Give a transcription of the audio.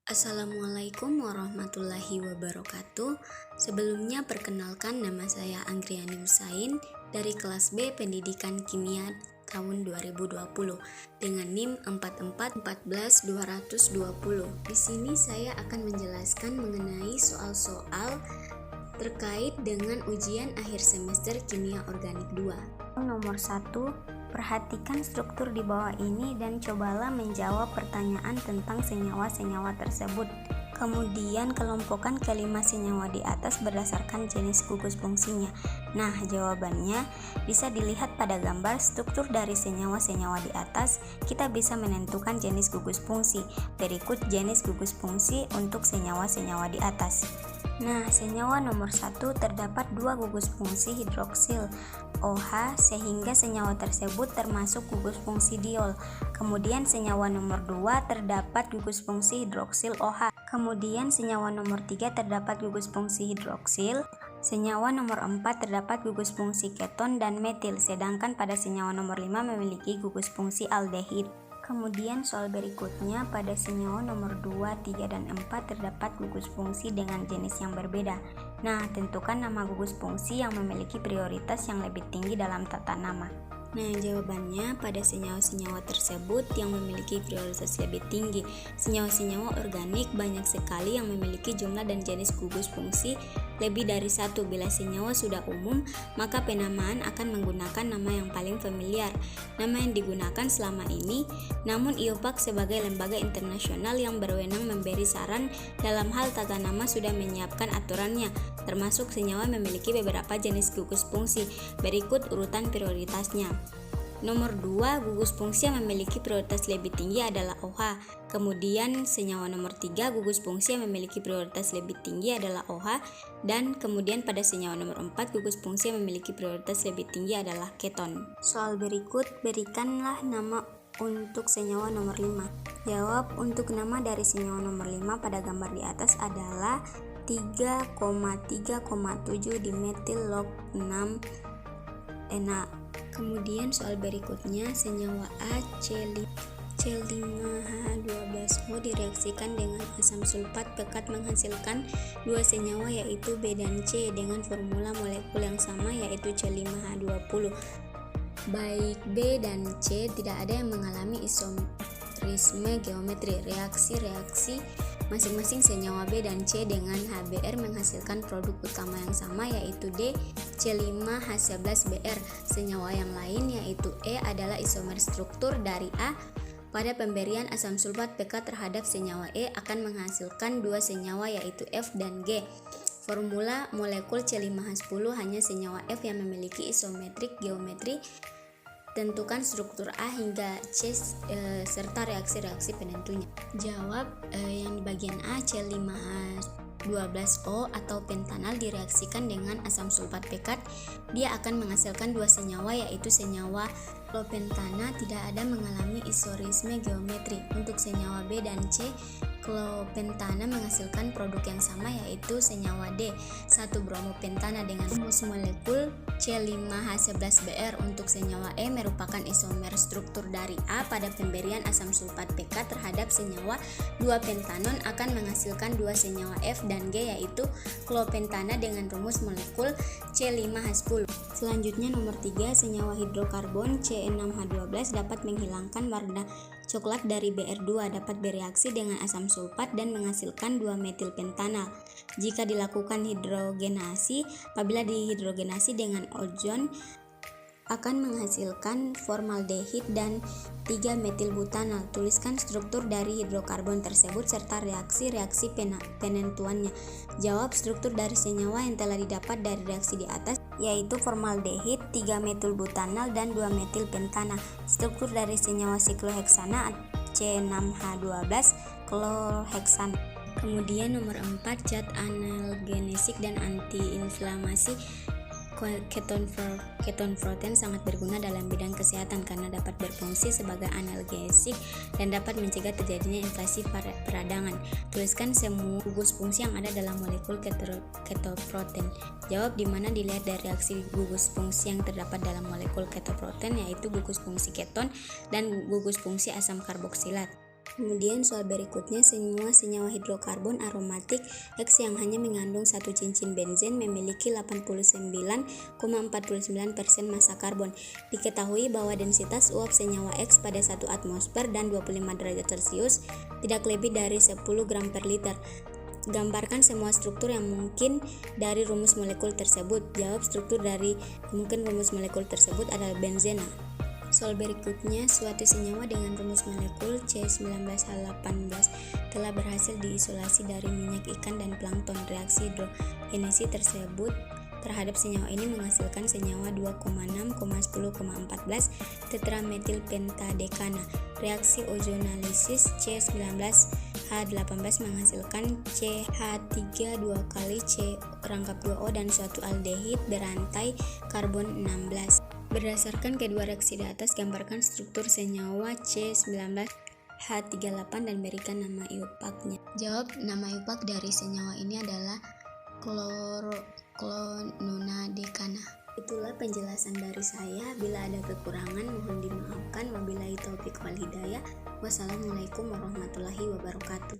Assalamualaikum warahmatullahi wabarakatuh. Sebelumnya perkenalkan, nama saya Anggriani Husain dari kelas B Pendidikan Kimia tahun 2020 dengan NIM 4414220. Di sini saya akan menjelaskan mengenai soal-soal terkait dengan ujian akhir semester Kimia Organik 2. Nomor 1, perhatikan struktur di bawah ini dan cobalah menjawab pertanyaan tentang senyawa-senyawa tersebut. Kemudian kelompokkan kelima senyawa di atas berdasarkan jenis gugus fungsinya. Nah, jawabannya bisa dilihat pada gambar struktur dari senyawa-senyawa di atas. Kita bisa menentukan jenis gugus fungsi. Berikut jenis gugus fungsi untuk senyawa-senyawa di atas. Nah, senyawa nomor 1 terdapat dua gugus fungsi hidroksil OH sehingga senyawa tersebut termasuk gugus fungsi diol. Kemudian senyawa nomor 2 terdapat gugus fungsi hidroksil OH. Kemudian senyawa nomor 3 terdapat gugus fungsi hidroksil. Senyawa nomor 4 terdapat gugus fungsi keton dan metil, sedangkan pada senyawa nomor 5 memiliki gugus fungsi aldehid. Kemudian soal berikutnya, pada senyawa nomor 2, 3, dan 4 terdapat gugus fungsi dengan jenis yang berbeda. Nah, tentukan nama gugus fungsi yang memiliki prioritas yang lebih tinggi dalam tata nama. Nah, jawabannya pada senyawa-senyawa tersebut yang memiliki prioritas lebih tinggi. Senyawa-senyawa organik banyak sekali yang memiliki jumlah dan jenis gugus fungsi lebih dari satu. Bila senyawa sudah umum, maka penamaan akan menggunakan nama yang paling familiar, nama yang digunakan selama ini. Namun IUPAC sebagai lembaga internasional yang berwenang memberi saran dalam hal tata nama sudah menyiapkan aturannya, termasuk senyawa memiliki beberapa jenis gugus fungsi. Berikut urutan prioritasnya. Nomor 2, gugus fungsi yang memiliki prioritas lebih tinggi adalah OH. Kemudian senyawa nomor 3, gugus fungsi yang memiliki prioritas lebih tinggi adalah OH. Dan kemudian pada senyawa nomor 4, gugus fungsi yang memiliki prioritas lebih tinggi adalah keton. Soal berikut, berikanlah nama untuk senyawa nomor 5. Jawab untuk nama dari senyawa nomor 5 pada gambar di atas adalah 3,3,7 dimetil log 6 Na. Kemudian soal berikutnya, senyawa A C5H12O direaksikan dengan asam sulfat pekat menghasilkan dua senyawa yaitu B dan C dengan formula molekul yang sama yaitu C5H20. Baik B dan C tidak ada yang mengalami isomerisme geometri. Reaksi masing-masing senyawa B dan C dengan HBr menghasilkan produk utama yang sama yaitu D C5H11Br. Senyawa yang lain yaitu E adalah isomer struktur dari A. Pada pemberian asam sulfat pekat terhadap senyawa E akan menghasilkan dua senyawa yaitu F dan G. Formula molekul C5H10 hanya senyawa F yang memiliki isometrik geometri. Tentukan struktur A hingga C serta reaksi-reaksi penentunya. Jawab yang di bagian A, C5H12O atau pentanal direaksikan dengan asam sulfat pekat. Dia akan menghasilkan dua senyawa yaitu senyawa klopentana tidak ada mengalami isomerisme geometri. Untuk senyawa B dan C, klopentana menghasilkan produk yang sama yaitu senyawa D 1-bromopentana dengan rumus molekul C5H11Br. Untuk senyawa E merupakan isomer struktur dari A. Pada pemberian asam sulfat pekat terhadap senyawa 2-pentanon akan menghasilkan dua senyawa F dan G yaitu klopentana dengan rumus molekul C5H10. Selanjutnya nomor 3, senyawa hidrokarbon C6H12 dapat menghilangkan warna coklat dari Br2, dapat bereaksi dengan asam sulfat dan menghasilkan 2-metilpentanal. Jika dilakukan hidrogenasi, apabila dihidrogenasi dengan ozon akan menghasilkan formaldehid dan 3-metilbutanal. Tuliskan struktur dari hidrokarbon tersebut serta reaksi-reaksi penentuannya. Jawab struktur dari senyawa yang telah didapat dari reaksi di atas yaitu formaldehid, 3-metilbutanal, dan 2-metilpentana. Struktur dari senyawa sikloheksana C6H12 klorheksan. Kemudian nomor 4, zat analgenesik dan antiinflamasi. Keton protein sangat berguna dalam bidang kesehatan karena dapat berfungsi sebagai analgesik dan dapat mencegah terjadinya inflasi peradangan. Tuliskan semua gugus fungsi yang ada dalam molekul ketoprotein. Jawab di mana dilihat dari reaksi gugus fungsi yang terdapat dalam molekul ketoprotein yaitu gugus fungsi keton dan gugus fungsi asam karboksilat. Kemudian soal berikutnya, semua senyawa hidrokarbon aromatik X yang hanya mengandung satu cincin benzen memiliki 89,49% massa karbon. Diketahui bahwa densitas uap senyawa X pada 1 atmosfer dan 25 derajat Celcius tidak lebih dari 10 gram per liter. Gambarkan semua struktur yang mungkin dari rumus molekul tersebut. Jawab struktur dari mungkin rumus molekul tersebut adalah benzena. Soal berikutnya, suatu senyawa dengan rumus molekul C19H18 telah berhasil diisolasi dari minyak ikan dan plankton. Reaksi hidrogenesi tersebut terhadap senyawa ini menghasilkan senyawa 2,6,10,14 tetrametilpentadekana. Reaksi ozonalisis C19H18 menghasilkan CH3 2 kali C rangkap 2O dan suatu aldehid berantai karbon 16. Berdasarkan kedua reaksi di atas, gambarkan struktur senyawa C19H38 dan berikan nama IUPAC-nya. Jawab, nama IUPAC dari senyawa ini adalah chlornonadekana. Itulah penjelasan dari saya. Bila ada kekurangan mohon dimaafkan. Wabillahi taufiq wal hidayah. Wassalamualaikum warahmatullahi wabarakatuh.